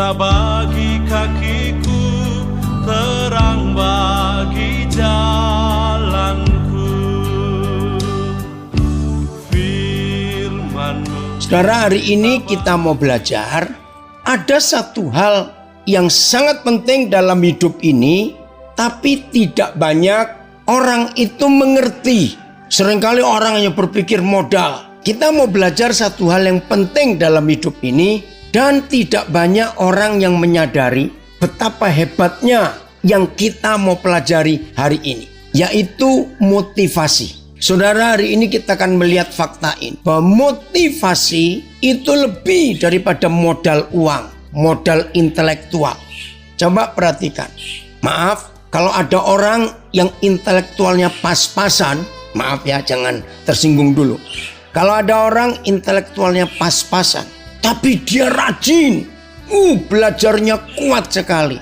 Pelita bagi kakiku, terang bagi jalanku. Firman-Mu. Saudara, hari ini kita mau belajar. Ada satu hal yang sangat penting dalam hidup ini, tapi tidak banyak orang itu mengerti. Seringkali orang hanya berpikir modal. Kita mau belajar satu hal yang penting dalam hidup ini, dan tidak banyak orang yang menyadari betapa hebatnya yang kita mau pelajari hari ini, yaitu motivasi. Saudara, hari ini kita akan melihat fakta ini, bahwa motivasi itu lebih daripada modal uang, modal intelektual. Coba perhatikan. Maaf, kalau ada orang yang intelektualnya pas-pasan, maaf ya, jangan tersinggung dulu. Kalau ada orang intelektualnya pas-pasan, tapi dia rajin, belajarnya kuat sekali.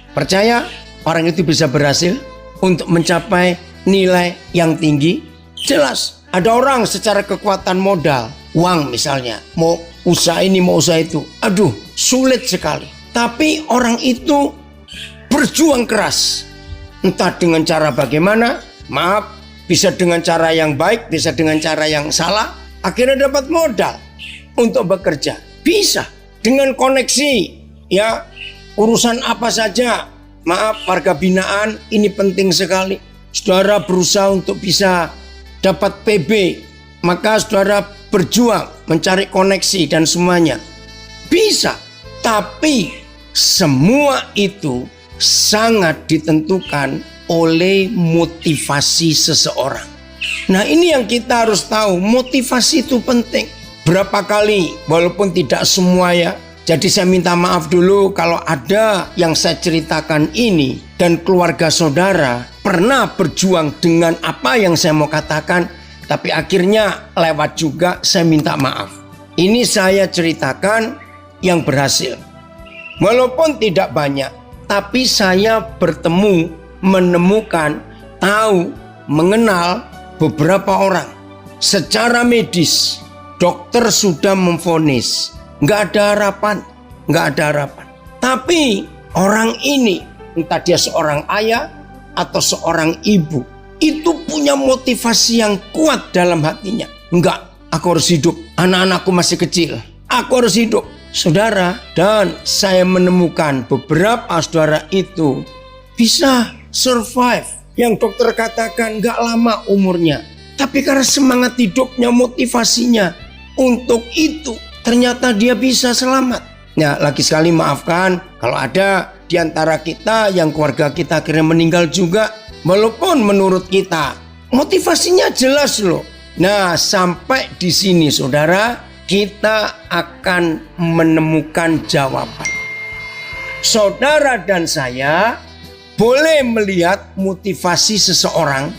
Percaya orang itu bisa berhasil untuk mencapai nilai yang tinggi? Jelas. Ada orang secara kekuatan modal, uang misalnya, mau usaha ini, mau usaha itu, aduh sulit sekali. Tapi orang itu berjuang keras. Entah dengan cara bagaimana, maaf, bisa dengan cara yang baik, bisa dengan cara yang salah, akhirnya dapat modal untuk bekerja. Bisa dengan koneksi, ya, urusan apa saja. Maaf, warga binaan ini penting sekali. Saudara berusaha untuk bisa dapat PB, maka saudara berjuang mencari koneksi dan semuanya. Bisa, tapi semua itu sangat ditentukan oleh motivasi seseorang. Nah, ini yang kita harus tahu, motivasi itu penting. Berapa kali, walaupun tidak semua ya. Jadi saya minta maaf dulu kalau ada yang saya ceritakan ini dan keluarga saudara pernah berjuang dengan apa yang saya mau katakan, tapi akhirnya lewat juga, saya minta maaf. Ini saya ceritakan yang berhasil. Walaupun tidak banyak, tapi saya menemukan, tahu, mengenal beberapa orang. Secara medis, dokter sudah memvonis nggak ada harapan. Tapi orang ini, entah dia seorang ayah atau seorang ibu, itu punya motivasi yang kuat dalam hatinya. Enggak, aku harus hidup. Anak-anakku masih kecil, aku harus hidup. Saudara, dan saya menemukan beberapa saudara itu bisa survive. Yang dokter katakan gak lama umurnya. Tapi karena semangat hidupnya, motivasinya untuk itu, ternyata dia bisa selamat. Ya, lagi sekali maafkan kalau ada di antara kita yang keluarga kita akhirnya meninggal juga. Walaupun menurut kita motivasinya jelas loh. Nah, sampai di sini saudara, kita akan menemukan jawaban. Saudara dan saya boleh melihat motivasi seseorang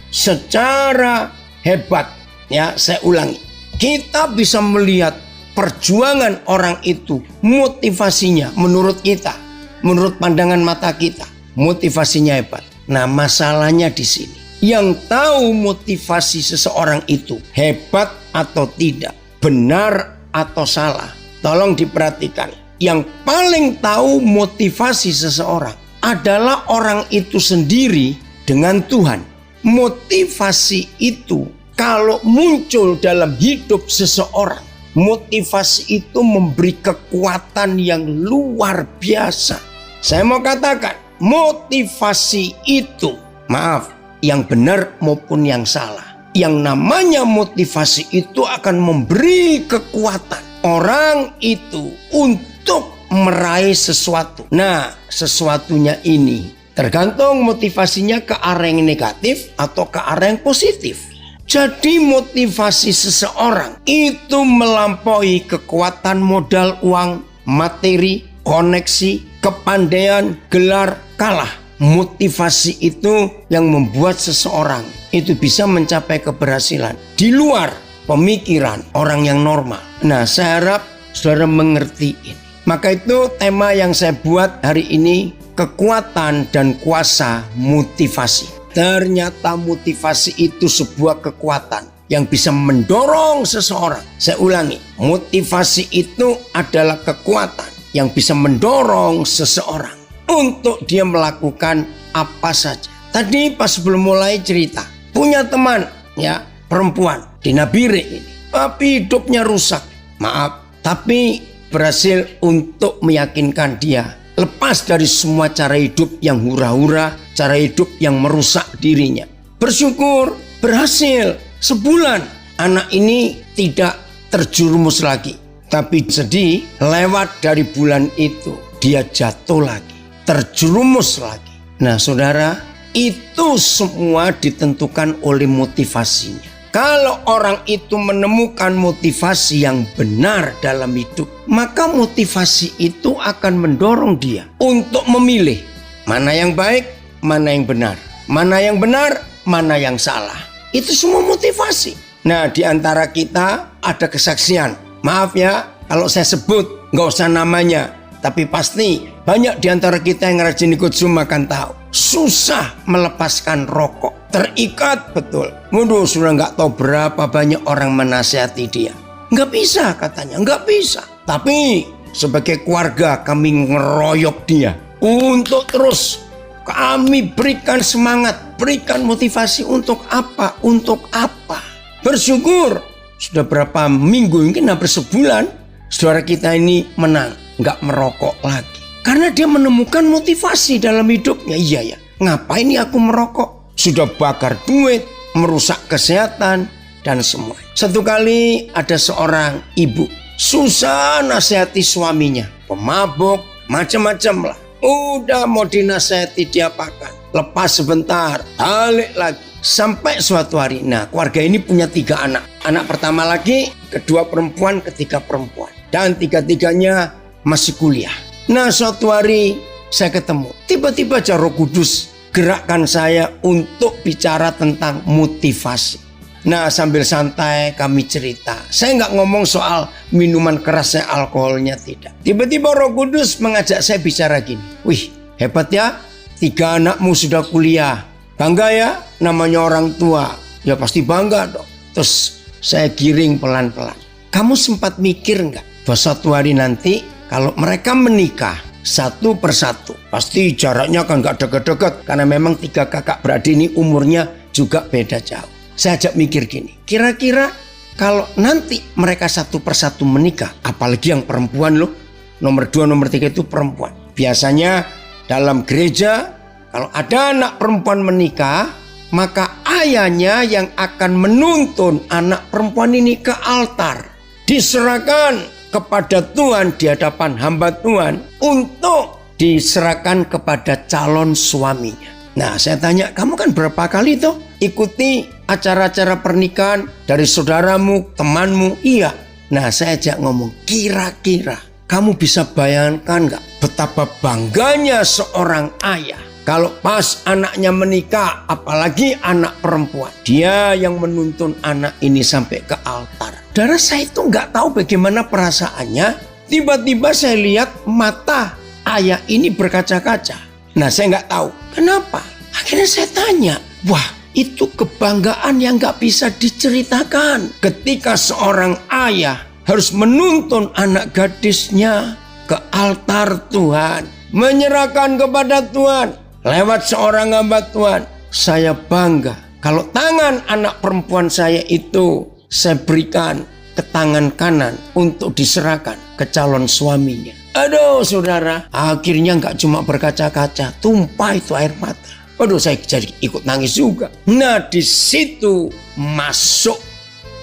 secara hebat. Ya, saya ulangi. Kita bisa melihat perjuangan orang itu, motivasinya menurut kita, menurut pandangan mata kita, motivasinya hebat. Nah, masalahnya di sini. Yang tahu motivasi seseorang itu hebat atau tidak, benar atau salah, tolong diperhatikan. Yang paling tahu motivasi seseorang adalah orang itu sendiri dengan Tuhan. Motivasi itu kalau muncul dalam hidup seseorang, motivasi itu memberi kekuatan yang luar biasa. Saya mau katakan, motivasi itu, maaf, yang benar maupun yang salah, yang namanya motivasi itu akan memberi kekuatan orang itu untuk meraih sesuatu. Nah, sesuatunya ini tergantung motivasinya ke arah yang negatif atau ke arah yang positif. Jadi motivasi seseorang itu melampaui kekuatan modal uang, materi, koneksi, kepandaian, gelar, kalah. Motivasi itu yang membuat seseorang itu bisa mencapai keberhasilan di luar pemikiran orang yang normal. Nah, saya harap saudara mengerti ini. Maka itu tema yang saya buat hari ini, kekuatan dan kuasa motivasi. Ternyata motivasi itu sebuah kekuatan yang bisa mendorong seseorang. Saya ulangi, motivasi itu adalah kekuatan yang bisa mendorong seseorang untuk dia melakukan apa saja. Tadi pas sebelum mulai cerita, punya teman ya perempuan di Nabire ini, tapi hidupnya rusak. Maaf, tapi berhasil untuk meyakinkan dia lepas dari semua cara hidup yang hura-hura, cara hidup yang merusak dirinya. Bersyukur berhasil, sebulan anak ini tidak terjerumus lagi. Tapi sedih, lewat dari bulan itu dia jatuh lagi, terjerumus lagi. Nah saudara, itu semua ditentukan oleh motivasinya. Kalau orang itu menemukan motivasi yang benar dalam hidup, maka motivasi itu akan mendorong dia untuk memilih mana yang baik, mana yang benar, mana yang benar, mana yang salah. Itu semua motivasi. Nah, di antara kita ada kesaksian. Maaf ya, kalau saya sebut nggak usah namanya, tapi pasti banyak di antara kita yang rajin ikut Zoom akan tahu. Susah melepaskan rokok, terikat betul. Waduh, sudah nggak tahu berapa banyak orang menasihati dia. Nggak bisa katanya, nggak bisa. Tapi sebagai keluarga kami ngeroyok dia untuk terus. Kami berikan semangat, berikan motivasi untuk apa? Untuk apa? Bersyukur sudah berapa minggu, mungkin hampir sebulan, saudara kita ini menang, nggak merokok lagi. Karena dia menemukan motivasi dalam hidupnya. Iya ya, ngapain nih aku merokok? Sudah bakar duit, merusak kesehatan, dan semua. Satu kali ada seorang ibu, susah nasihati suaminya. Pemabuk, macam-macam lah. Udah mau dinasihati diapakan. Lepas sebentar, balik lagi. Sampai suatu hari, nah keluarga ini punya 3 anak. Anak pertama lagi, kedua perempuan, ketiga perempuan. Dan tiga-tiganya masih kuliah. Nah suatu hari saya ketemu. Tiba-tiba aja Roh Kudus gerakkan saya untuk bicara tentang motivasi. Nah sambil santai kami cerita. Saya nggak ngomong soal minuman kerasnya, alkoholnya, tidak. Tiba-tiba Roh Kudus mengajak saya bicara gini. Wih hebat ya, 3 anakmu sudah kuliah. Bangga ya, namanya orang tua. Ya pasti bangga dong. Terus saya giring pelan-pelan. Kamu sempat mikir nggak bahwa suatu hari nanti kalau mereka menikah satu persatu, pasti jaraknya kan nggak dekat-dekat. Karena memang 3 kakak beradik ini umurnya juga beda jauh. Saya ajak mikir gini, kira-kira kalau nanti mereka satu persatu menikah, apalagi yang perempuan loh, nomor 2, nomor 3 itu perempuan. Biasanya dalam gereja, kalau ada anak perempuan menikah, maka ayahnya yang akan menuntun anak perempuan ini ke altar. Diserahkan kepada Tuhan di hadapan hamba Tuhan untuk diserahkan kepada calon suaminya. Nah saya tanya, kamu kan berapa kali tuh ikuti acara-acara pernikahan dari saudaramu, temanmu? Iya. Nah saya ajak ngomong, kira-kira kamu bisa bayangkan gak betapa bangganya seorang ayah kalau pas anaknya menikah, apalagi anak perempuan, dia yang menuntun anak ini sampai ke altar. Saudara, saya itu gak tahu bagaimana perasaannya. Tiba-tiba saya lihat mata ayah ini berkaca-kaca. Nah saya gak tahu kenapa. Akhirnya saya tanya, wah itu kebanggaan yang gak bisa diceritakan. Ketika seorang ayah harus menuntun anak gadisnya ke altar Tuhan, menyerahkan kepada Tuhan lewat seorang hamba Tuhan. Saya bangga kalau tangan anak perempuan saya itu saya berikan ke tangan kanan untuk diserahkan ke calon suaminya. Aduh saudara, akhirnya gak cuma berkaca-kaca, tumpah itu air mata. Waduh, saya jadi ikut nangis juga. Nah di situ masuk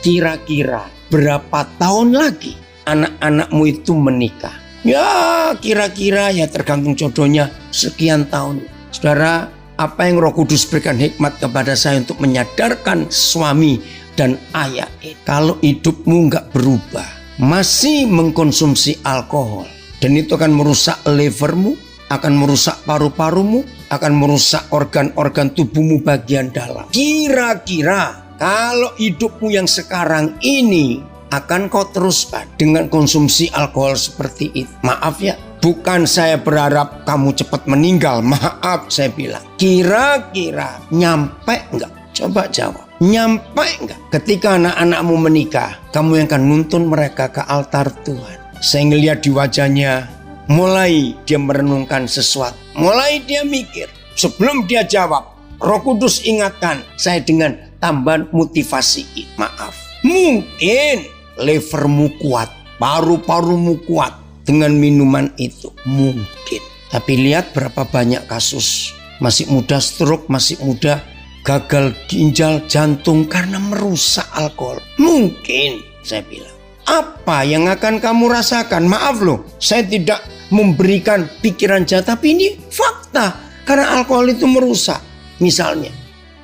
kira-kira berapa tahun lagi anak-anakmu itu menikah. Ya kira-kira ya tergantung jodohnya sekian tahun. Saudara, apa yang Roh Kudus berikan hikmat kepada saya untuk menyadarkan suami dan ayah, kalau hidupmu nggak berubah, masih mengkonsumsi alkohol, dan itu akan merusak livermu, akan merusak paru-parumu, akan merusak organ-organ tubuhmu bagian dalam. Kira-kira kalau hidupmu yang sekarang ini akan kau teruskan dengan konsumsi alkohol seperti itu. Maaf ya, bukan saya berharap kamu cepat meninggal. Maaf saya bilang, kira-kira nyampe enggak? Coba jawab, nyampe enggak? Ketika anak-anakmu menikah, kamu yang akan nuntun mereka ke altar Tuhan. Saya ngelihat di wajahnya Mulai dia merenungkan sesuatu. Mulai dia mikir. Sebelum dia jawab, Roh Kudus ingatkan saya dengan tambahan motivasi. Maaf. Mungkin levermu kuat, paru-parumu kuat dengan minuman itu. Mungkin. Tapi lihat berapa banyak kasus. Masih muda stroke, masih muda gagal ginjal, jantung karena merusak alkohol. Mungkin, saya bilang. Apa yang akan kamu rasakan? Maaf loh, saya tidak memberikan pikiran jahat, tapi ini fakta. Karena alkohol itu merusak. Misalnya,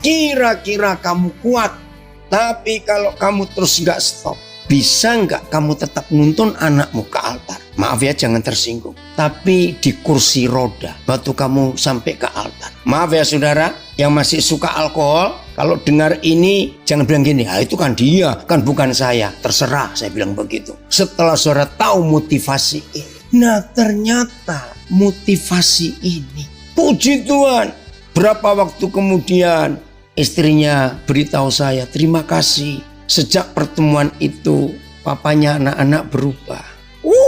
kira-kira kamu kuat, tapi kalau kamu terus nggak stop, bisa nggak kamu tetap nuntun anakmu ke altar? Maaf ya, jangan tersinggung. Tapi di kursi roda, waktu kamu sampai ke altar. Maaf ya saudara, yang masih suka alkohol, kalau dengar ini jangan bilang gini, itu kan dia, kan bukan saya. Terserah, saya bilang begitu. Setelah saudara tahu motivasi ini. Nah ternyata motivasi ini, puji Tuhan, berapa waktu kemudian istrinya beritahu saya, terima kasih. Sejak pertemuan itu, papanya anak-anak berubah.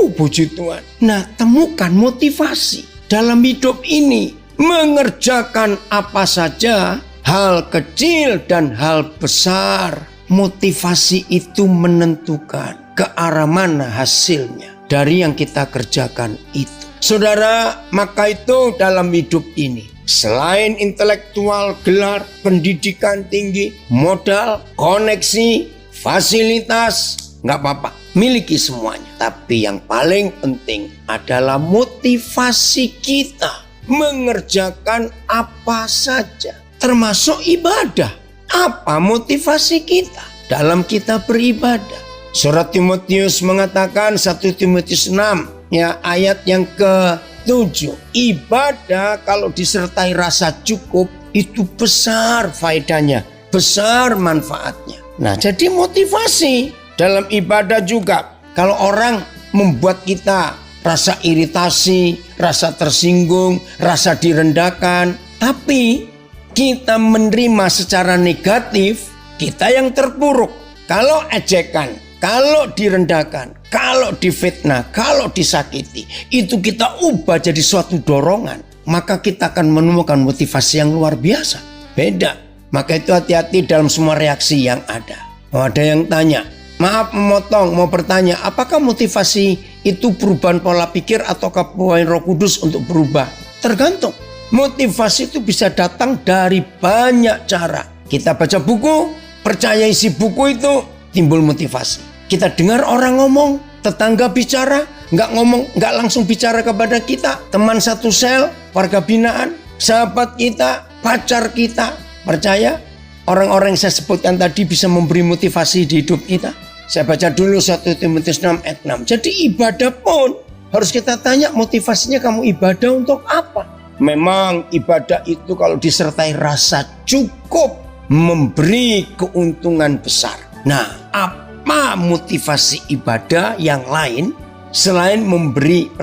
Puji Tuhan. Nah, temukan motivasi dalam hidup ini. Mengerjakan apa saja, hal kecil dan hal besar. Motivasi itu menentukan ke arah mana hasilnya dari yang kita kerjakan itu. Saudara, maka itu dalam hidup ini, selain intelektual, gelar, pendidikan tinggi, modal, koneksi, fasilitas, nggak apa-apa, miliki semuanya. Tapi yang paling penting adalah motivasi kita mengerjakan apa saja, termasuk ibadah. Apa motivasi kita dalam kita beribadah? Surat Timotius mengatakan 1 Timotius 6 ya, ayat yang ke-7. Ibadah kalau disertai rasa cukup itu besar faedahnya, besar manfaatnya. Nah, jadi motivasi dalam ibadah juga. Kalau orang membuat kita rasa iritasi, rasa tersinggung, rasa direndahkan, tapi kita menerima secara negatif, kita yang terpuruk. Kalau ejekan, kalau direndahkan, kalau difitnah, kalau disakiti, itu kita ubah jadi suatu dorongan, maka kita akan menemukan motivasi yang luar biasa. Beda. Maka itu hati-hati dalam semua reaksi yang ada. Ada yang tanya, maaf memotong, mau bertanya, apakah motivasi itu perubahan pola pikir ataukah pembawaan Roh Kudus untuk berubah? Tergantung. Motivasi itu bisa datang dari banyak cara. Kita baca buku, percaya isi buku itu, timbul motivasi. Kita dengar orang ngomong, tetangga bicara, nggak langsung bicara kepada kita, teman satu sel, warga binaan, sahabat kita, pacar kita. Percaya orang-orang yang saya sebutkan tadi bisa memberi motivasi di hidup kita. Saya baca dulu 1 Timotius 6 ayat 6. Jadi ibadah pun harus kita tanya, motivasinya kamu ibadah untuk apa? Memang ibadah itu kalau disertai rasa cukup memberi keuntungan besar. Nah, apa motivasi ibadah yang lain selain memberi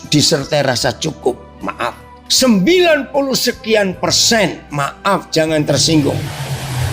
disertai rasa cukup? Maaf, 90 sekian persen, maaf jangan tersinggung,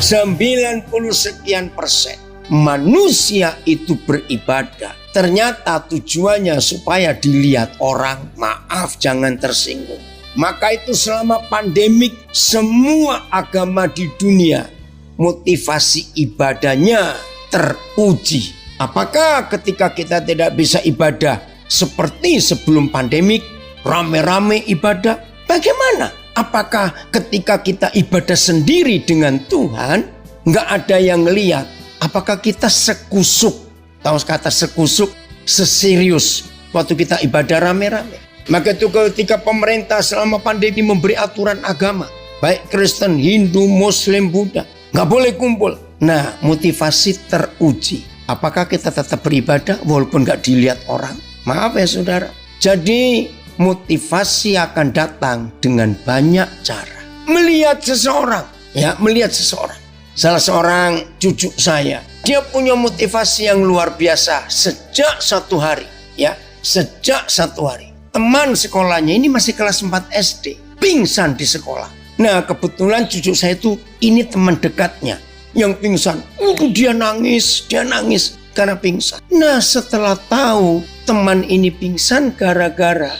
90 sekian persen manusia itu beribadah ternyata tujuannya supaya dilihat orang, maaf jangan tersinggung. Maka itu selama pandemik semua agama di dunia motivasi ibadahnya teruji. Apakah ketika kita tidak bisa ibadah seperti sebelum pandemik, rame-rame ibadah, bagaimana? Apakah ketika kita ibadah sendiri dengan Tuhan, nggak ada yang ngelihat? Apakah kita sekusuk? Tahu kata sekusuk? Seserius waktu kita ibadah rame-rame. Maka itu ketika pemerintah selama pandemi memberi aturan agama, baik Kristen, Hindu, Muslim, Buddha, nggak boleh kumpul. Nah, motivasi teruji. Apakah kita tetap beribadah walaupun nggak dilihat orang? Maaf ya saudara. Jadi motivasi akan datang dengan banyak cara. Melihat seseorang, melihat seseorang. Salah seorang cucu saya, dia punya motivasi yang luar biasa sejak satu hari, sejak satu hari. Teman sekolahnya ini masih kelas 4 SD, pingsan di sekolah. Nah, kebetulan cucu saya itu ini teman dekatnya yang pingsan. Dia nangis. karena pingsan. Nah, setelah tahu teman ini pingsan gara-gara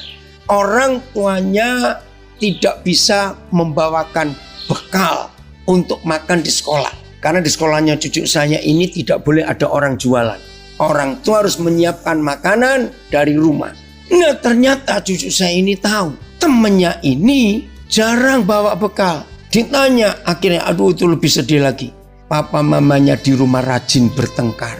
orang tuanya tidak bisa membawakan bekal untuk makan di sekolah. Karena di sekolahnya cucu saya ini tidak boleh ada orang jualan. Orang tua harus menyiapkan makanan dari rumah. Nah, ternyata cucu saya ini tahu temannya ini jarang bawa bekal. Ditanya, akhirnya aduh itu lebih sedih lagi. Papa mamanya di rumah rajin bertengkar.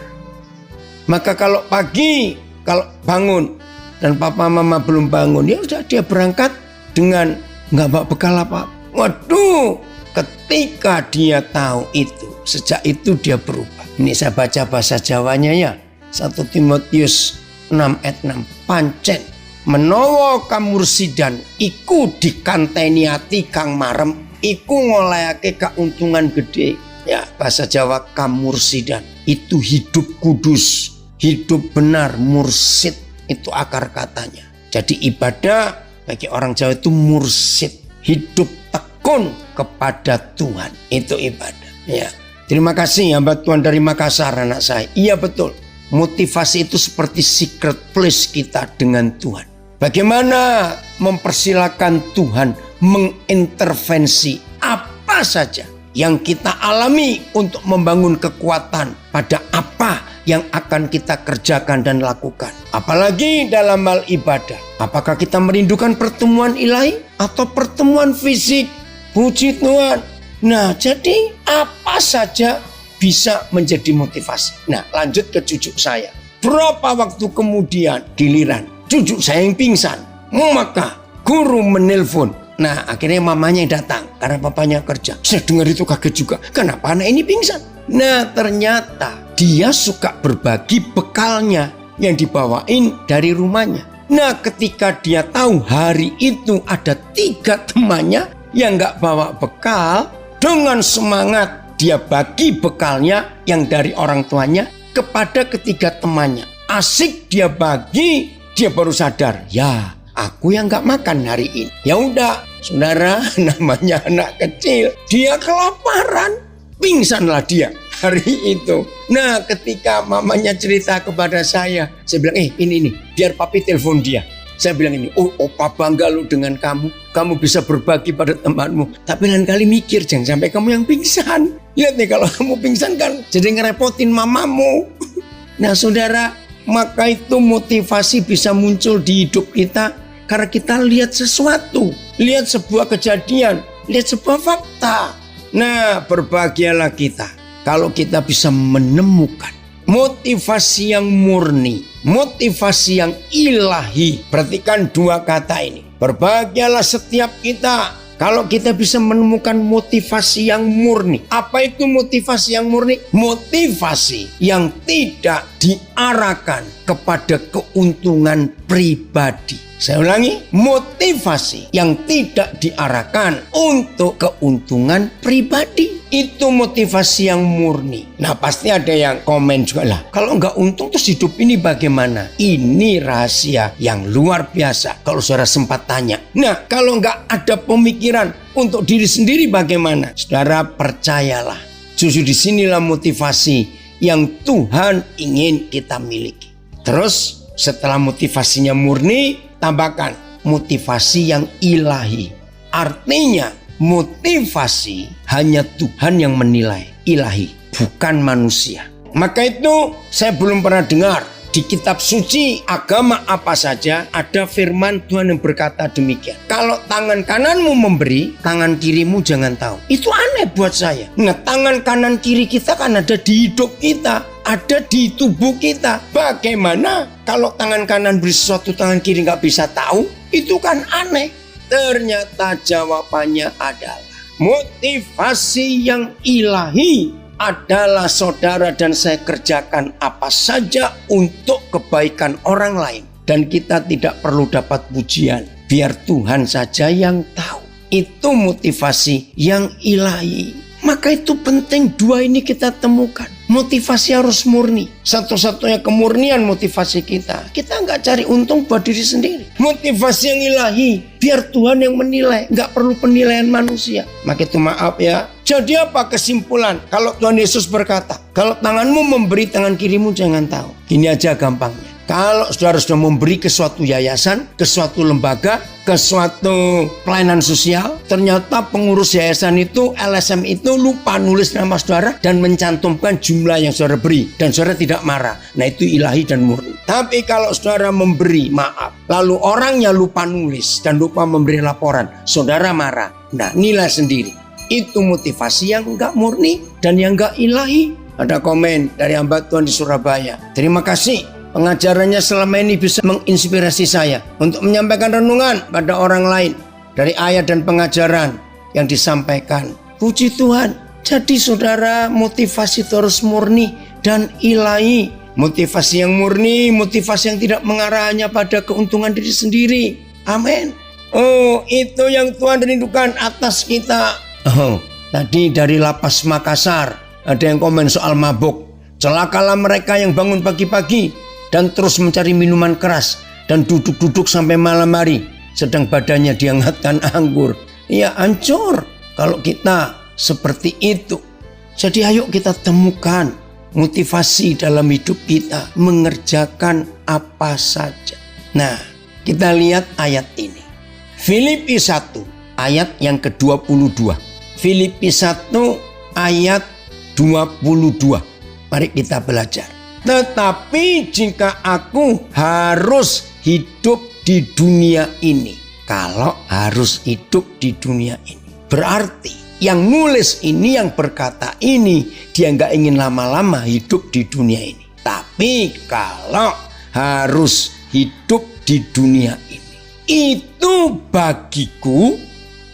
Maka kalau pagi, kalau bangun dan papa mama belum bangun, ya udah dia berangkat dengan nggak bawa bekal apa. Waduh, ketika dia tahu itu, sejak itu dia berubah. Ini saya baca bahasa Jawanya ya. 1 Timotius 6 ayat 6. Pancen menawa kamursidan iku dikanteni ati kang marem, iku ngolehake keuntungan gede. Ya, bahasa Jawa kamursidan itu hidup kudus, hidup benar, mursid itu akar katanya. Jadi ibadah bagi orang Jawa itu mursid, hidup tekun kepada Tuhan, itu ibadah. Ya, terima kasih hamba Tuhan dari Makassar anak saya. Iya betul. Motivasi itu seperti secret place kita dengan Tuhan. Bagaimana mempersilakan Tuhan mengintervensi apa saja yang kita alami untuk membangun kekuatan pada apa yang akan kita kerjakan dan lakukan. Apalagi dalam hal ibadah. Apakah kita merindukan pertemuan ilahi atau pertemuan fisik? Puji Tuhan. Nah, jadi apa saja bisa menjadi motivasi. Nah, lanjut ke cucu saya. Berapa waktu kemudian giliran cucu saya yang pingsan. Maka guru menelpon. Nah, akhirnya mamanya datang karena papanya kerja. Saya dengar itu kaget juga. Kenapa anak ini pingsan? Nah, ternyata dia suka berbagi bekalnya yang dibawain dari rumahnya. Nah, ketika dia tahu hari itu ada 3 temannya yang gak bawa bekal, dengan semangat dia bagi bekalnya yang dari orang tuanya kepada ketiga temannya. Asik dia bagi, dia baru sadar, ya aku yang gak makan hari ini. Ya udah, saudara, namanya anak kecil, dia kelaparan, pingsanlah dia hari itu. Nah, ketika mamanya cerita kepada saya bilang, ini biar papi telepon dia. Saya bilang ini, oh opa bangga lu dengan kamu bisa berbagi pada temanmu. Tapi lain kali mikir, jangan sampai kamu yang pingsan. Lihat nih, kalau kamu pingsan kan jadi ngerepotin mamamu. Nah saudara, maka itu motivasi bisa muncul di hidup kita karena kita lihat sesuatu, lihat sebuah kejadian, lihat sebuah fakta. Nah, berbahagialah kita kalau kita bisa menemukan motivasi yang murni, motivasi yang ilahi. Perhatikan 2 kata ini. Berbahagialah setiap kita kalau kita bisa menemukan motivasi yang murni. Apa itu motivasi yang murni? Motivasi yang tidak diarahkan kepada keuntungan pribadi. Saya ulangi, motivasi yang tidak diarahkan untuk keuntungan pribadi. Itu motivasi yang murni. Nah, pasti ada yang komen juga lah. Kalau nggak untung terus hidup ini bagaimana? Ini rahasia yang luar biasa. Kalau saudara sempat tanya. Nah, kalau nggak ada pemikiran untuk diri sendiri bagaimana? Saudara percayalah. Justru disinilah motivasi yang Tuhan ingin kita miliki. Terus setelah motivasinya murni, tambahkan motivasi yang ilahi. Artinya motivasi hanya Tuhan yang menilai, ilahi, bukan manusia. Maka itu saya belum pernah dengar di kitab suci agama apa saja ada firman Tuhan yang berkata demikian. Kalau tangan kananmu memberi, tangan kirimu jangan tahu. Itu aneh buat saya. Nah, tangan kanan kiri kita kan ada di hidup kita, ada di tubuh kita. Bagaimana kalau tangan kanan beri sesuatu, tangan kiri nggak bisa tahu? Itu kan aneh. Ternyata jawabannya adalah motivasi yang ilahi adalah saudara dan saya kerjakan apa saja untuk kebaikan orang lain. Dan kita tidak perlu dapat pujian. Biar Tuhan saja yang tahu. Itu motivasi yang ilahi. Maka itu penting 2 ini kita temukan. Motivasi harus murni. Satu-satunya kemurnian motivasi kita. Kita nggak cari untung buat diri sendiri. Motivasi yang ilahi. Biar Tuhan yang menilai. Nggak perlu penilaian manusia. Maka itu maaf ya. Jadi apa kesimpulan? Kalau Tuhan Yesus berkata, kalau tanganmu memberi, tangan kirimu jangan tahu. Gini aja gampangnya. Kalau saudara sudah memberi ke suatu yayasan, ke suatu lembaga, ke suatu pelayanan sosial, ternyata pengurus yayasan itu, LSM itu lupa nulis nama saudara dan mencantumkan jumlah yang saudara beri. Dan saudara tidak marah. Nah itu ilahi dan murni. Tapi kalau saudara memberi maaf, lalu orangnya lupa nulis dan lupa memberi laporan, saudara marah. Nah nilai sendiri. Itu motivasi yang enggak murni dan yang enggak ilahi. Ada komen dari hamba Tuhan di Surabaya. Terima kasih. Pengajarannya selama ini bisa menginspirasi saya untuk menyampaikan renungan pada orang lain dari ayat dan pengajaran yang disampaikan. Puji Tuhan. Jadi saudara, motivasi terus murni dan ilahi. Motivasi yang murni, motivasi yang tidak mengarah hanya pada keuntungan diri sendiri. Amin. Oh, itu yang Tuhan rindukan atas kita. Oh, tadi dari Lapas Makassar ada yang komen soal mabuk. Celakalah mereka yang bangun pagi-pagi dan terus mencari minuman keras dan duduk-duduk sampai malam hari, sedang badannya dihangatkan anggur. Ya hancur kalau kita seperti itu. Jadi ayo kita temukan motivasi dalam hidup kita, mengerjakan apa saja. Nah, kita lihat ayat ini. Filipi 1 ayat yang ke-22. Filipi 1 ayat 22. Mari kita belajar. Tetapi jika aku harus hidup di dunia ini. Kalau harus hidup di dunia ini, berarti yang nulis ini, yang berkata ini, dia nggak ingin lama-lama hidup di dunia ini. Tapi kalau harus hidup di dunia ini, itu bagiku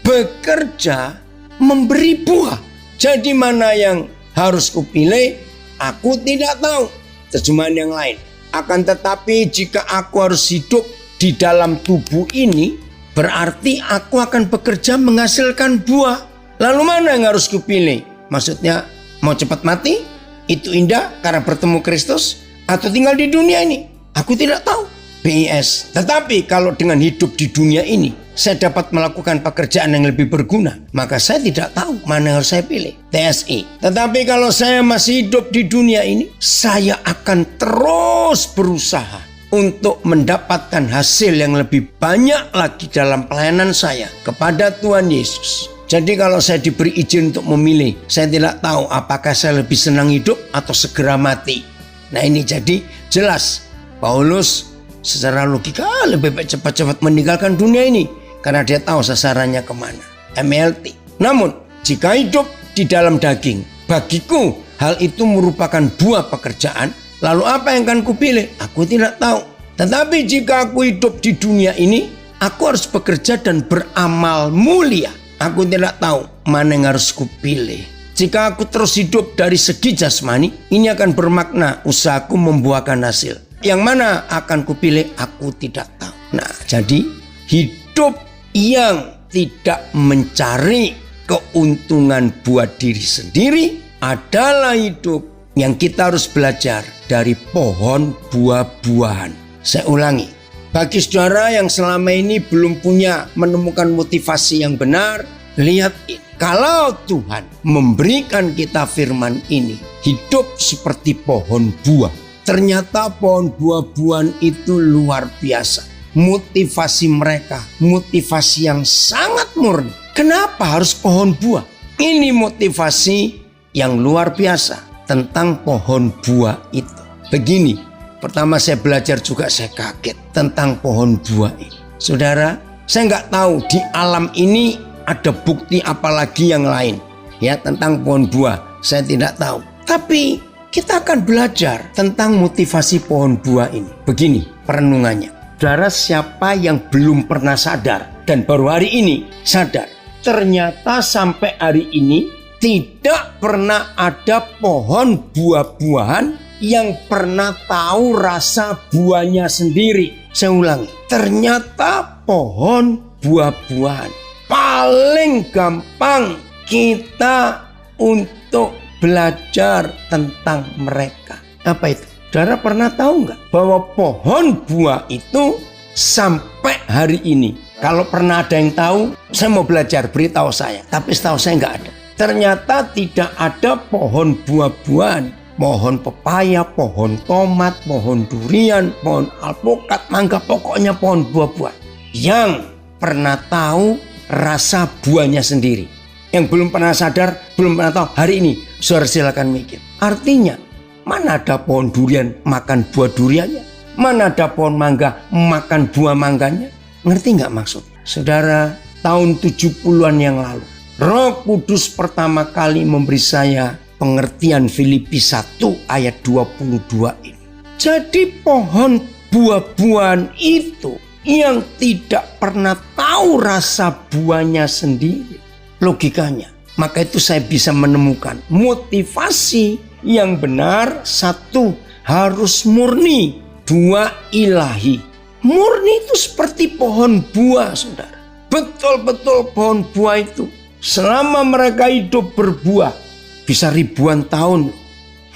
bekerja memberi buah. Jadi mana yang harus kupilih? Aku tidak tahu. Terjemahan yang lain. Akan tetapi jika aku harus hidup di dalam tubuh ini, berarti aku akan bekerja menghasilkan buah. Lalu mana yang harus kupilih? Maksudnya mau cepat mati? Itu indah karena bertemu Kristus? Atau tinggal di dunia ini? Aku tidak tahu. BIS. Tetapi kalau dengan hidup di dunia ini saya dapat melakukan pekerjaan yang lebih berguna, maka saya tidak tahu mana yang harus saya pilih. TSI. Tetapi kalau saya masih hidup di dunia ini, saya akan terus berusaha untuk mendapatkan hasil yang lebih banyak lagi dalam pelayanan saya kepada Tuhan Yesus. Jadi kalau saya diberi izin untuk memilih, saya tidak tahu apakah saya lebih senang hidup atau segera mati. Nah ini jadi jelas Paulus secara logika lebih baik cepat-cepat meninggalkan dunia ini karena dia tahu sasarannya kemana. MLT. Namun jika hidup di dalam daging, bagiku hal itu merupakan buah pekerjaan. Lalu apa yang akan kupilih? Aku tidak tahu. Tetapi jika aku hidup di dunia ini, aku harus bekerja dan beramal mulia. Aku tidak tahu mana yang harus kupilih. Jika aku terus hidup dari segi jasmani, ini akan bermakna usahaku membuahkan hasil. Yang mana akan kupilih? Aku tidak tahu. Nah, jadi hidup yang tidak mencari keuntungan buat diri sendiri adalah hidup yang kita harus belajar dari pohon buah-buahan. Saya ulangi, bagi saudara yang selama ini belum punya menemukan motivasi yang benar, lihat ini. Kalau Tuhan memberikan kita firman ini, hidup seperti pohon buah. Ternyata pohon buah-buahan itu luar biasa. Motivasi mereka, motivasi yang sangat murni. Kenapa harus pohon buah? Ini motivasi yang luar biasa tentang pohon buah itu. Begini, pertama saya belajar juga saya kaget tentang pohon buah ini. Saudara, saya nggak tahu di alam ini ada bukti apalagi yang lain ya tentang pohon buah. Saya tidak tahu. Tapi kita akan belajar tentang motivasi pohon buah ini. Begini perenungannya. Saudara, siapa yang belum pernah sadar dan baru hari ini sadar, ternyata sampai hari ini tidak pernah ada pohon buah-buahan yang pernah tahu rasa buahnya sendiri. Saya ulangi, ternyata pohon buah-buahan paling gampang kita untuk belajar tentang mereka. Apa itu? Saudara pernah tahu nggak bahwa pohon buah itu sampai hari ini, kalau pernah ada yang tahu, saya mau belajar, beritahu saya. Tapi setahu saya nggak ada. Ternyata tidak ada pohon buah-buahan, pohon pepaya, pohon tomat, pohon durian, pohon alpukat, mangga, pokoknya pohon buah-buah yang pernah tahu rasa buahnya sendiri. Yang belum pernah sadar, belum pernah tahu, hari ini saudara silakan mikir. Artinya, mana ada pohon durian makan buah duriannya? Mana ada pohon mangga makan buah mangganya? Ngerti nggak maksud? Saudara, tahun 70-an yang lalu, Roh Kudus pertama kali memberi saya pengertian Filipi 1 ayat 22 ini. Jadi pohon buah-buahan itu yang tidak pernah tahu rasa buahnya sendiri. Logikanya, maka itu saya bisa menemukan motivasi yang benar. 1, harus murni. 2, ilahi. Murni itu seperti pohon buah, saudara. Betul-betul pohon buah itu selama mereka hidup berbuah bisa ribuan tahun,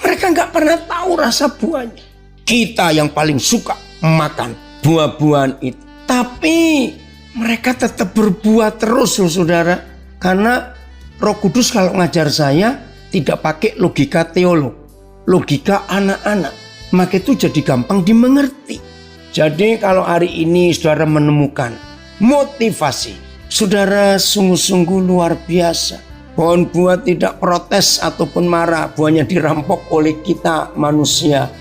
mereka nggak pernah tahu rasa buahnya. Kita yang paling suka makan buah-buahan itu, tapi mereka tetap berbuah terus loh, saudara. Karena Roh Kudus kalau ngajar saya tidak pakai logika teolog, logika anak-anak, maka itu jadi gampang dimengerti. Jadi kalau hari ini saudara menemukan motivasi, saudara sungguh-sungguh luar biasa. Pohon buah tidak protes ataupun marah, buahnya dirampok oleh kita manusia.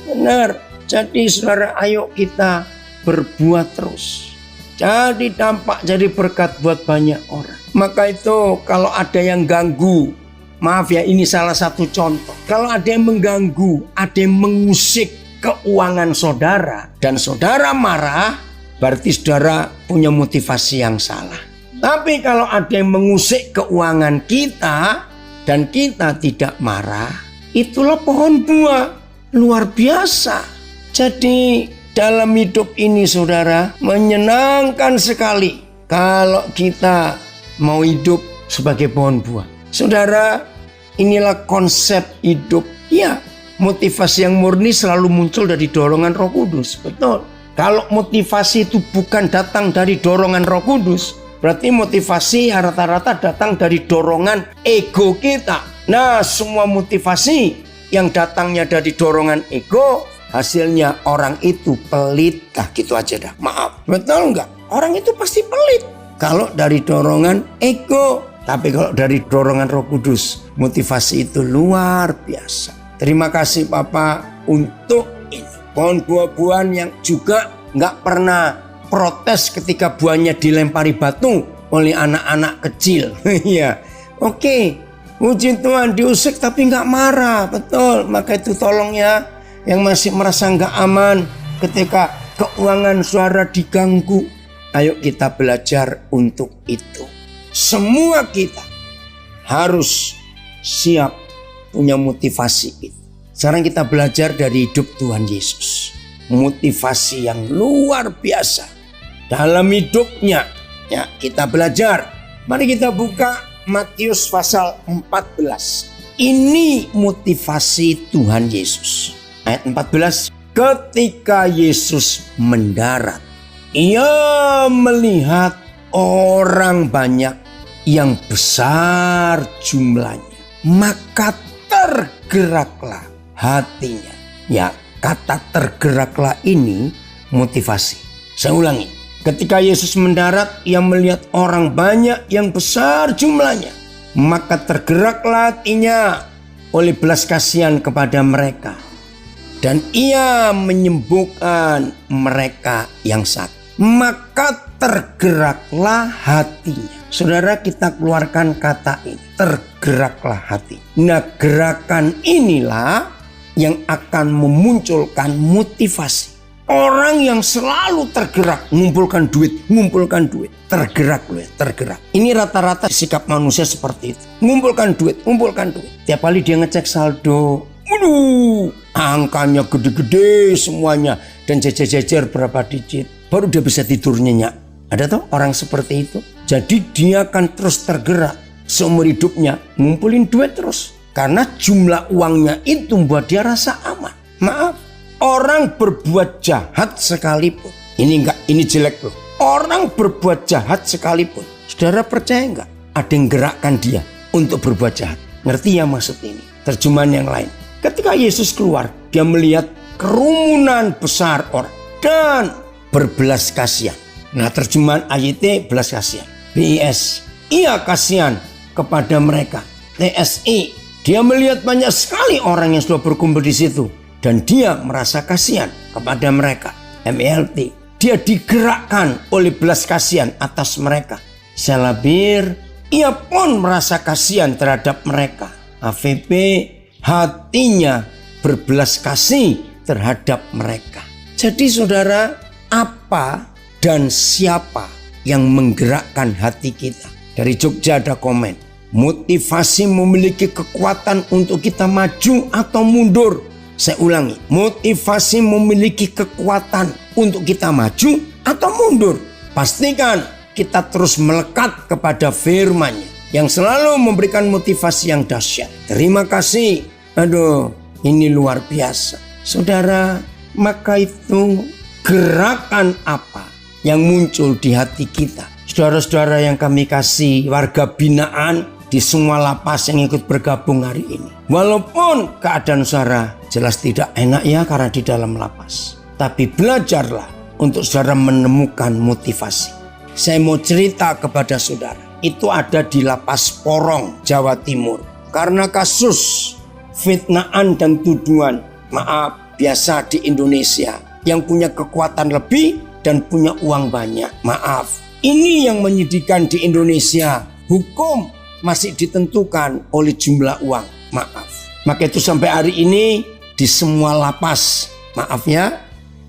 Benar. Jadi saudara, ayo kita berbuah terus. Jadi dampak, jadi berkat buat banyak orang. Maka itu kalau ada yang ganggu, maaf ya, ini salah satu contoh. Kalau ada yang mengganggu, ada yang mengusik keuangan saudara, dan saudara marah, berarti saudara punya motivasi yang salah. Tapi kalau ada yang mengusik keuangan kita dan kita tidak marah, itulah pohon buah. Luar biasa. Jadi dalam hidup ini saudara, menyenangkan sekali kalau kita mau hidup sebagai pohon buah. Saudara, inilah konsep hidup. Ya, motivasi yang murni selalu muncul dari dorongan Roh Kudus. Betul. Kalau motivasi itu bukan datang dari dorongan Roh Kudus, berarti motivasi rata-rata datang dari dorongan ego kita. Nah, semua motivasi yang datangnya dari dorongan ego, hasilnya orang itu pelit. Nah, gitu aja dah. Maaf. Betul enggak? Orang itu pasti pelit kalau dari dorongan ego. Tapi kalau dari dorongan Roh Kudus, motivasi itu luar biasa. Terima kasih Bapak untuk ini. Pohon buah-buahan yang juga nggak pernah protes ketika buahnya dilempari batu oleh anak-anak kecil. Iya, oke. Puji Tuhan, diusik tapi nggak marah. Betul, maka itu tolong ya, yang masih merasa nggak aman ketika keuangan saudara diganggu. Ayo kita belajar untuk itu. Semua kita harus siap punya motivasi itu. Sekarang kita belajar dari hidup Tuhan Yesus. Motivasi yang luar biasa dalam hidupnya. Ya, kita belajar. Mari kita buka Matius pasal 14. Ini motivasi Tuhan Yesus. Ayat 14. Ketika Yesus mendarat, Ia melihat orang banyak yang besar jumlahnya, maka tergeraklah hatinya. Ya, kata tergeraklah ini motivasi. Saya ulangi. Ketika Yesus mendarat, Ia melihat orang banyak yang besar jumlahnya, maka tergeraklah hatinya oleh belas kasihan kepada mereka, dan Ia menyembuhkan mereka yang sakit. Maka tergeraklah hatinya. Saudara, kita keluarkan kata ini, tergeraklah hati. Nah, gerakan inilah yang akan memunculkan motivasi. Orang yang selalu tergerak, ngumpulkan duit, tergerak loh ya, tergerak. Ini rata-rata sikap manusia seperti itu. Ngumpulkan duit. Tiap kali dia ngecek saldo, angkanya gede-gede semuanya, dan jejer-jejer berapa digit. Baru dia bisa tidur nyenyak. Ada tuh orang seperti itu. Jadi dia akan terus tergerak seumur hidupnya, ngumpulin duit terus. Karena jumlah uangnya itu membuat dia rasa aman. Maaf, orang berbuat jahat sekalipun. Ini jelek loh. Orang berbuat jahat sekalipun. Saudara percaya enggak? Ada yang gerakkan dia untuk berbuat jahat. Ngerti ya maksud ini? Terjemahan yang lain. Ketika Yesus keluar, dia melihat kerumunan besar orang dan berbelas kasihan. Nah, terjemahan ayatnya belas kasihan. BIS, ia kasihan kepada mereka. TSI, dia melihat banyak sekali orang yang sudah berkumpul di situ dan dia merasa kasihan kepada mereka. MELT, dia digerakkan oleh belas kasihan atas mereka. Selabir, ia pun merasa kasihan terhadap mereka. AVP, hatinya berbelas kasih terhadap mereka. Jadi saudara, apa dan siapa yang menggerakkan hati kita? Dari Jogja ada komen, motivasi memiliki kekuatan untuk kita maju atau mundur. Saya ulangi, motivasi memiliki kekuatan untuk kita maju atau mundur. Pastikan kita terus melekat kepada firman-Nya yang selalu memberikan motivasi yang dahsyat. Terima kasih. Aduh, ini luar biasa. Saudara, maka itu gerakan apa yang muncul di hati kita? Saudara-saudara yang kami kasih, warga binaan di semua lapas yang ikut bergabung hari ini. Walaupun keadaan saudara jelas tidak enak ya karena di dalam lapas. Tapi belajarlah untuk saudara menemukan motivasi. Saya mau cerita kepada saudara. Itu ada di Lapas Porong, Jawa Timur. Karena kasus fitnaan dan tuduhan, maaf, biasa di Indonesia. Yang punya kekuatan lebih dan punya uang banyak. Maaf, ini yang menyedihkan di Indonesia. Hukum masih ditentukan oleh jumlah uang. Maaf. Maka itu sampai hari ini di semua lapas, maaf ya,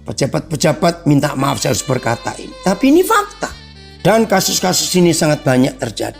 pejabat-pejabat minta maaf saya harus berkata ini. Tapi ini fakta. Dan kasus-kasus ini sangat banyak terjadi.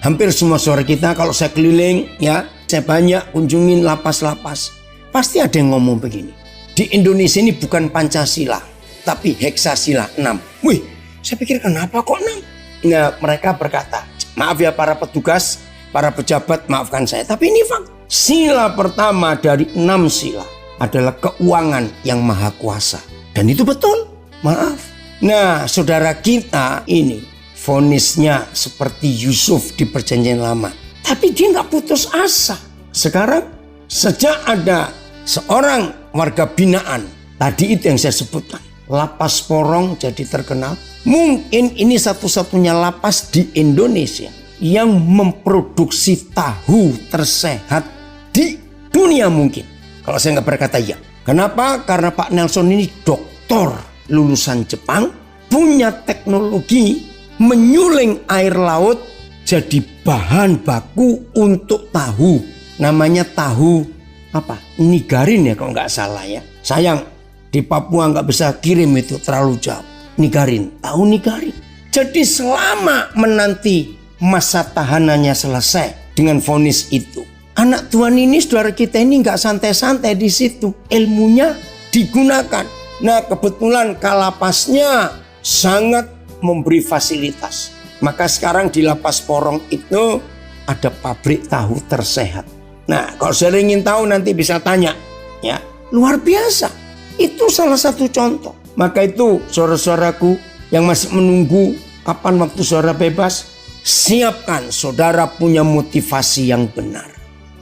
Hampir semua saudara kita kalau saya keliling ya, saya banyak kunjungin lapas-lapas. Pasti ada yang ngomong begini. Di Indonesia ini bukan Pancasila, tapi Heksasila 6. Wih, saya pikir kenapa kok 6? Nah, mereka berkata, maaf ya para petugas, para pejabat, maafkan saya. Tapi ini fakta. Sila pertama dari 6 sila adalah keuangan yang maha kuasa. Dan itu betul, maaf. Nah, saudara kita ini vonisnya seperti Yusuf di Perjanjian Lama. Tapi dia nggak putus asa. Sekarang sejak ada seorang warga binaan, tadi itu yang saya sebutkan, Lapas Porong jadi terkenal. Mungkin ini satu-satunya lapas di Indonesia yang memproduksi tahu tersehat di dunia mungkin. Kalau saya nggak berkata ya. Kenapa? Karena Pak Nelson ini doktor lulusan Jepang, punya teknologi menyuling air laut jadi bahan baku untuk tahu. Namanya tahu apa? Nigarin ya kalau nggak salah ya. Sayang di Papua nggak bisa kirim itu terlalu jauh. Nigarin, tahu nigarin. Jadi selama menanti masa tahanannya selesai dengan vonis itu, anak Tuhan ini, saudara kita ini nggak santai-santai di situ. Ilmunya digunakan. Nah, kebetulan kalapasnya sangat memberi fasilitas. Maka sekarang di Lapas Porong itu ada pabrik tahu tersehat. Nah, kalau saya ingin tahu nanti bisa tanya. Ya, luar biasa. Itu salah satu contoh. Maka itu saudara-saudaraku yang masih menunggu kapan waktu saudara bebas, siapkan saudara punya motivasi yang benar.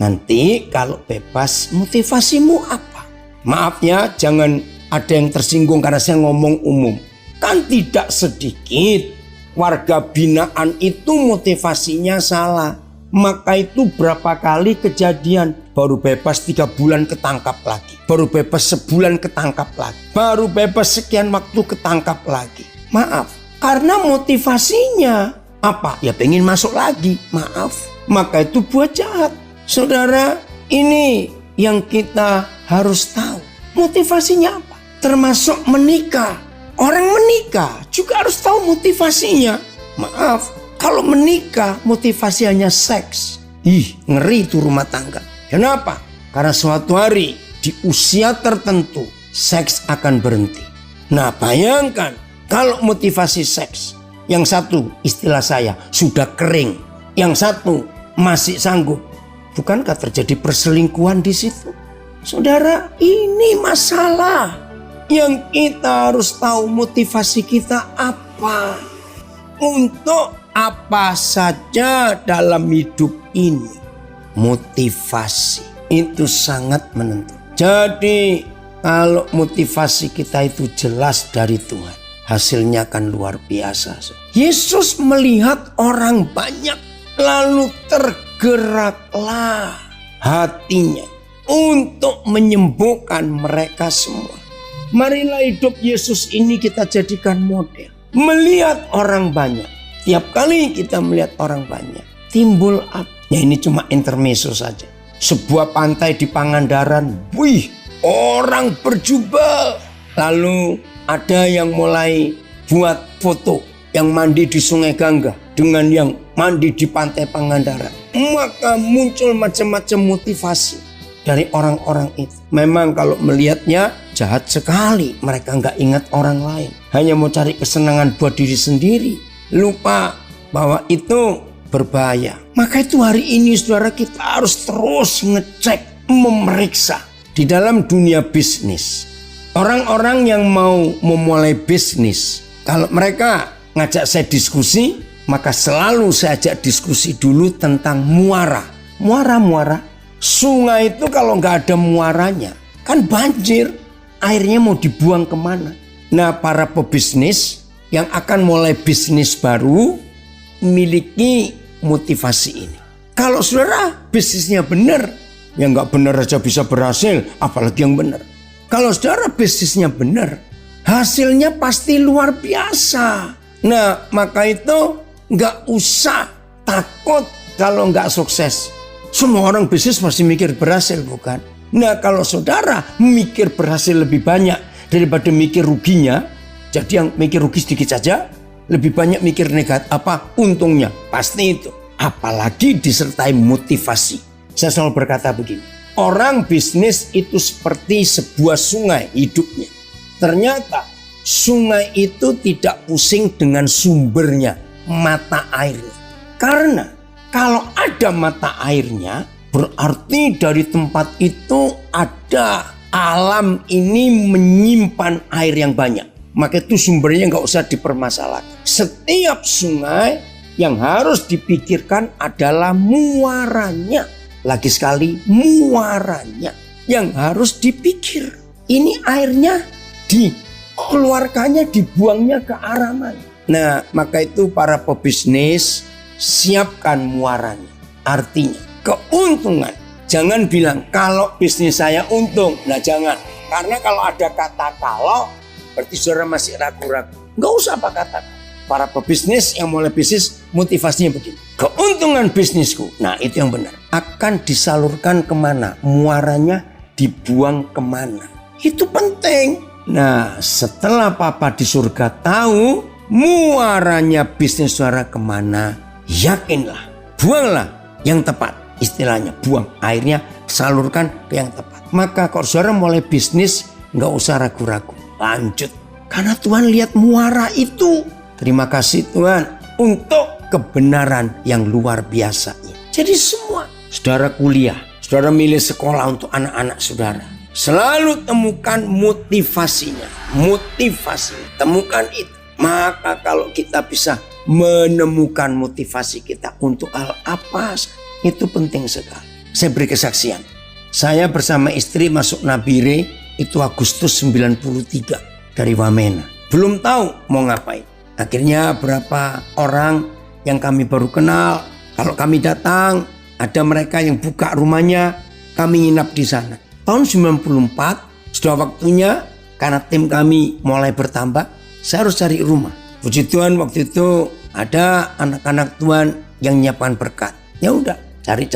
Nanti kalau bebas, motivasimu apa? Maaf ya, jangan ada yang tersinggung karena saya ngomong umum. Kan tidak sedikit warga binaan itu motivasinya salah. Maka itu berapa kali kejadian. Baru bebas 3 bulan ketangkap lagi. Baru bebas sebulan ketangkap lagi. Baru bebas sekian waktu ketangkap lagi. Maaf, karena motivasinya apa? Ya pengen masuk lagi. Maaf, maka itu buat jahat. Saudara, ini yang kita harus tahu. Motivasinya apa? Termasuk menikah. Orang menikah juga harus tahu motivasinya. Maaf, kalau menikah motivasi hanya seks. Ngeri itu rumah tangga. Kenapa? Karena suatu hari di usia tertentu seks akan berhenti. Nah, bayangkan kalau motivasi seks, yang satu istilah saya sudah kering, yang satu masih sanggup. Bukankah terjadi perselingkuhan di situ? Saudara, ini masalah yang kita harus tahu motivasi kita apa. Untuk apa saja dalam hidup ini. Motivasi itu sangat menentukan. Jadi kalau motivasi kita itu jelas dari Tuhan, hasilnya akan luar biasa. Yesus melihat orang banyak, lalu tergeraklah hatinya untuk menyembuhkan mereka semua. Marilah hidup Yesus ini kita jadikan model. Melihat orang banyak. Tiap kali kita melihat orang banyak, timbul apa? Ya ini cuma intermezzo saja. Sebuah pantai di Pangandaran, wih, orang berjubah. Lalu ada yang mulai buat foto yang mandi di Sungai Gangga dengan yang mandi di pantai Pangandaran. Maka muncul macam-macam motivasi dari orang-orang itu. Memang kalau melihatnya jahat sekali. Mereka nggak ingat orang lain. Hanya mau cari kesenangan buat diri sendiri. Lupa bahwa itu berbahaya. Maka itu hari ini saudara kita harus terus ngecek, memeriksa. Di dalam dunia bisnis, orang-orang yang mau memulai bisnis, kalau mereka ngajak saya diskusi, maka selalu saya ajak diskusi dulu tentang muara. Muara. Sungai itu kalau nggak ada muaranya, kan banjir. Airnya mau dibuang kemana? Nah, para pebisnis yang akan mulai bisnis baru memiliki motivasi ini. Kalau saudara bisnisnya benar, yang nggak benar aja bisa berhasil, apalagi yang benar. Kalau saudara bisnisnya benar, hasilnya pasti luar biasa. Nah, maka itu nggak usah takut kalau nggak sukses. Semua orang bisnis pasti mikir berhasil, bukan? Nah, kalau saudara mikir berhasil lebih banyak daripada mikir ruginya, jadi yang mikir rugi sedikit saja, lebih banyak mikir negatif, untungnya, pasti itu. Apalagi disertai motivasi. Saya selalu berkata begini, orang bisnis itu seperti sebuah sungai hidupnya. Ternyata sungai itu tidak pusing dengan sumbernya, mata airnya. Karena kalau ada mata airnya, berarti dari tempat itu ada alam ini menyimpan air yang banyak. Maka itu sumbernya nggak usah dipermasalahkan. Setiap sungai yang harus dipikirkan adalah muaranya. Lagi sekali, muaranya yang harus dipikir. Ini airnya dikeluarkannya, dibuangnya ke arah mana. Nah, maka itu para pebisnis siapkan muaranya. Artinya keuntungan. Jangan bilang kalau bisnis saya untung. Nah, jangan. Karena kalau ada kata kalau, berarti saudara masih ragu-ragu. Nggak usah apa kata. Para pebisnis yang mulai bisnis motivasinya begini. Keuntungan bisnisku, nah itu yang benar. Akan disalurkan kemana? Muaranya dibuang kemana? Itu penting. Nah, setelah Papa di surga tahu muaranya bisnis saudara kemana, yakinlah, buanglah yang tepat. Istilahnya buang airnya, salurkan ke yang tepat. Maka kalau saudara mulai bisnis, nggak usah ragu-ragu. Lanjut. Karena Tuhan lihat muara itu. Terima kasih Tuhan untuk kebenaran yang luar biasa. Jadi semua saudara kuliah, saudara milih sekolah untuk anak-anak saudara, selalu temukan motivasinya. Temukan itu. Maka kalau kita bisa menemukan motivasi kita untuk hal apa, itu penting sekali. Saya beri kesaksian. Saya bersama istri masuk Nabire itu Agustus 93 dari Wamena. Belum tahu mau ngapain. Akhirnya berapa orang yang kami baru kenal, kalau kami datang, ada mereka yang buka rumahnya, kami nginap di sana. Tahun 94, sudah waktunya, karena tim kami mulai bertambah, saya harus cari rumah. Puji Tuhan waktu itu ada anak-anak Tuhan yang nyiapkan berkat. Ya udah, cari,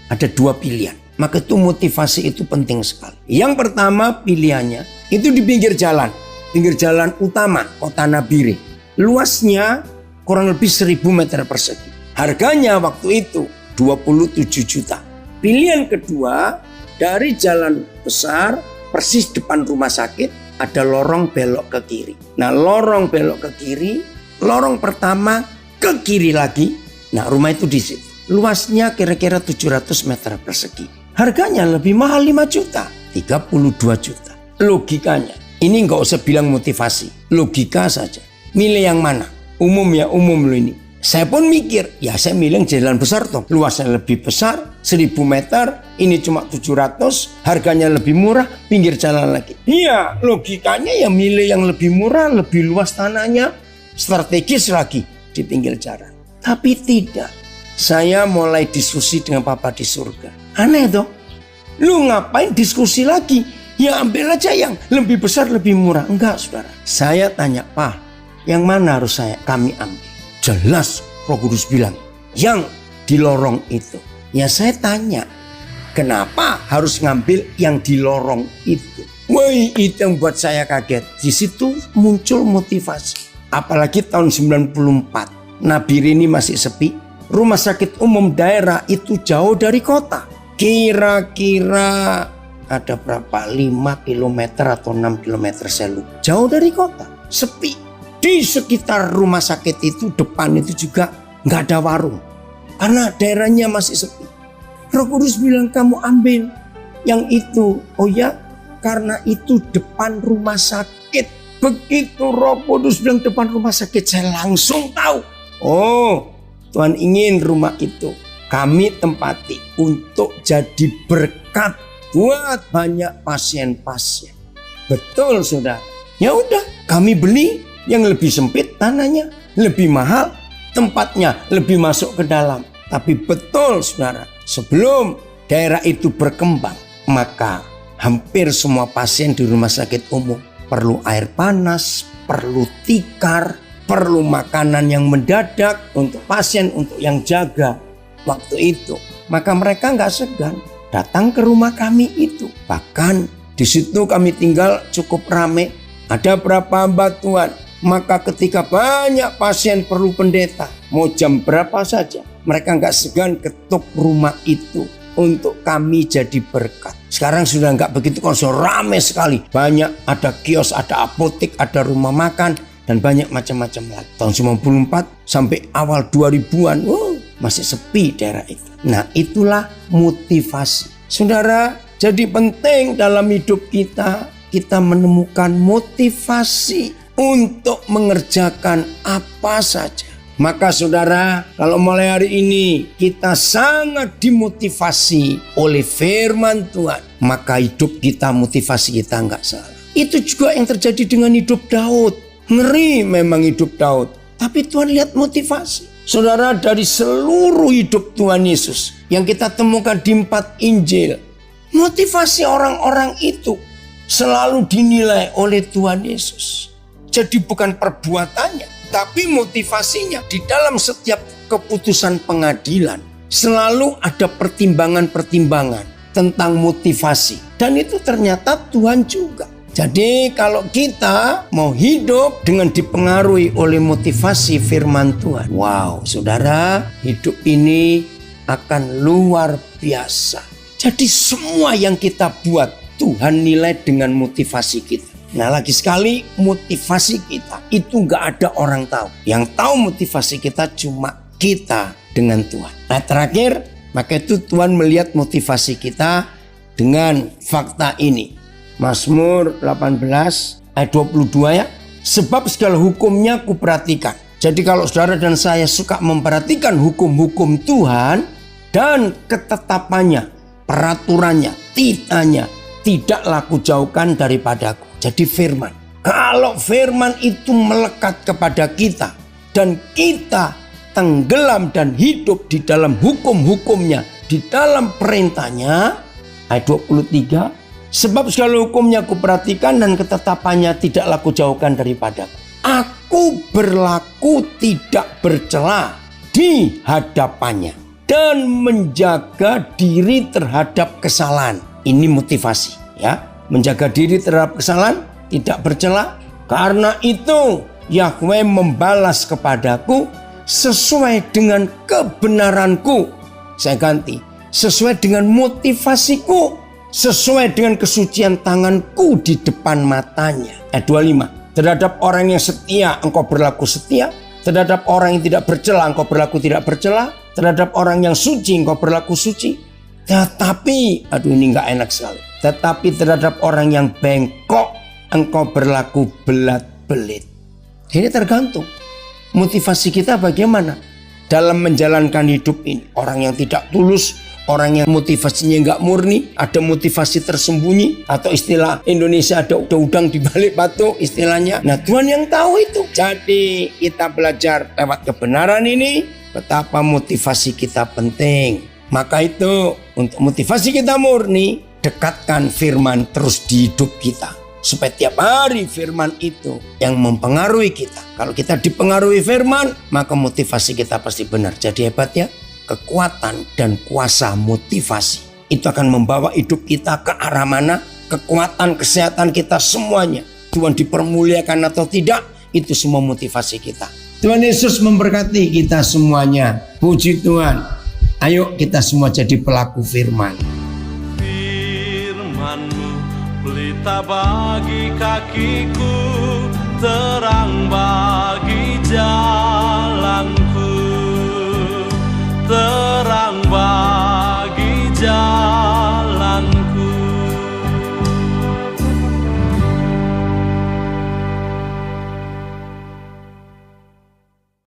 ada dua pilihan. Maka itu motivasi itu penting sekali. Yang pertama pilihannya, itu di pinggir jalan utama kota Nabire. Luasnya kurang lebih 1000 meter persegi. Harganya waktu itu 27 juta. Pilihan kedua, dari jalan besar persis depan rumah sakit ada lorong belok ke kiri. Nah, lorong belok ke kiri, lorong pertama ke kiri lagi. Nah, rumah itu di situ. luasnya kira-kira 700 meter persegi. Harganya lebih mahal 5 juta, 32 juta. Logikanya, ini nggak usah bilang motivasi, logika saja. Milih yang mana? Umum ya, umum loh ini. Saya pun mikir, ya saya milih jalan besar toh. Luasnya lebih besar, 1000 meter, ini cuma 700, harganya lebih murah, pinggir jalan lagi. Iya, logikanya ya milih yang lebih murah, lebih luas tanahnya, strategis lagi di pinggir jalan. Tapi tidak, saya mulai diskusi dengan Papa di surga. Aneh toh, lu ngapain diskusi lagi? Ya ambil aja yang lebih besar, lebih murah. Enggak saudara, saya tanya, Pak, yang mana harus kami ambil? Jelas Roh Kudus bilang, yang di lorong itu. Ya saya tanya, kenapa harus ngambil yang di lorong itu? Woi, itu yang buat saya kaget. Di situ muncul motivasi. Apalagi tahun 94, Nabire ini masih sepi. Rumah sakit umum daerah itu jauh dari kota. Kira-kira ada berapa? 5 km atau 6 km saya lupa. Jauh dari kota, sepi. Di sekitar rumah sakit itu, depan itu juga nggak ada warung. Karena daerahnya masih sepi. Roh Kudus bilang, kamu ambil yang itu. Oh ya, karena itu depan rumah sakit. Begitu Roh Kudus bilang depan rumah sakit, saya langsung tahu. Oh, Tuhan ingin rumah itu kami tempati untuk jadi berkat buat banyak pasien-pasien. Betul saudara. Ya udah, kami beli yang lebih sempit tanahnya, lebih mahal tempatnya, lebih masuk ke dalam. Tapi betul saudara, sebelum daerah itu berkembang, maka hampir semua pasien di rumah sakit umum perlu air panas, perlu tikar, perlu makanan yang mendadak untuk pasien, untuk yang jaga waktu itu. Maka mereka nggak segan datang ke rumah kami itu. Bahkan di situ kami tinggal cukup ramai. Ada berapa hamba Tuhan. Maka ketika banyak pasien perlu pendeta, mau jam berapa saja, mereka nggak segan ketuk rumah itu untuk kami jadi berkat. Sekarang sudah nggak begitu, kalau sudah ramai sekali. Banyak, ada kios, ada apotek, ada rumah makan, dan banyak macam-macam lagi. Tahun 94 sampai awal 2000-an, masih sepi daerah itu. Nah, itulah motivasi. Saudara, jadi penting dalam hidup kita menemukan motivasi untuk mengerjakan apa saja. Maka saudara, kalau mulai hari ini kita sangat dimotivasi oleh firman Tuhan, maka hidup kita, motivasi kita nggak salah. Itu juga yang terjadi dengan hidup Daud. Ngeri memang hidup Daud, tapi Tuhan lihat motivasi. Saudara, dari seluruh hidup Tuhan Yesus yang kita temukan di 4 Injil, motivasi orang-orang itu selalu dinilai oleh Tuhan Yesus. Jadi bukan perbuatannya, tapi motivasinya. Di dalam setiap keputusan pengadilan selalu ada pertimbangan-pertimbangan tentang motivasi. Dan itu ternyata Tuhan juga. Jadi kalau kita mau hidup dengan dipengaruhi oleh motivasi firman Tuhan, wow saudara, hidup ini akan luar biasa. Jadi semua yang kita buat Tuhan nilai dengan motivasi kita. Nah lagi sekali, motivasi kita itu gak ada orang tahu. Yang tahu motivasi kita cuma kita dengan Tuhan. Nah terakhir, maka itu Tuhan melihat motivasi kita dengan fakta ini. Mazmur 18 ayat 22 ya. Sebab segala hukumnya kuperhatikan. Jadi kalau saudara dan saya suka memperhatikan hukum-hukum Tuhan dan ketetapannya, peraturannya, titanya, tidaklah kujauhkan daripadaku. Jadi firman. Kalau firman itu melekat kepada kita dan kita tenggelam dan hidup di dalam hukum-hukumnya, di dalam perintahnya, ayat 23, sebab segala hukumnya kuperhatikan dan ketetapannya tidaklah kujauhkan daripadaku. Aku berlaku tidak bercela di hadapannya dan menjaga diri terhadap kesalahan. Ini motivasi ya. Menjaga diri terhadap kesalahan, tidak bercela. Karena itu Yahweh membalas kepadaku sesuai dengan kebenaranku. Saya ganti, sesuai dengan motivasiku, sesuai dengan kesucian tanganku di depan matanya. Ayat 25, terhadap orang yang setia engkau berlaku setia, terhadap orang yang tidak bercela engkau berlaku tidak bercela, terhadap orang yang suci engkau berlaku suci. Tetapi, aduh ini gak enak sekali. Tetapi terhadap orang yang bengkok engkau berlaku belat-belit. Ini tergantung motivasi kita bagaimana dalam menjalankan hidup ini. Orang yang tidak tulus, orang yang motivasinya nggak murni, ada motivasi tersembunyi, atau istilah Indonesia ada udang di balik batu istilahnya. Nah, Tuhan yang tahu itu. Jadi kita belajar lewat kebenaran ini betapa motivasi kita penting. Maka itu untuk motivasi kita murni, dekatkan firman terus di hidup kita. Supaya tiap hari firman itu yang mempengaruhi kita. Kalau kita dipengaruhi firman, maka motivasi kita pasti benar. Jadi hebat ya, kekuatan dan kuasa motivasi. Itu akan membawa hidup kita ke arah mana? Kekuatan, kesehatan kita semuanya. Tuhan dipermuliakan atau tidak, itu semua motivasi kita. Tuhan Yesus memberkati kita semuanya. Puji Tuhan. Ayo kita semua jadi pelaku firman. Firman-Mu pelita bagi kakiku, terang bagi jalanku.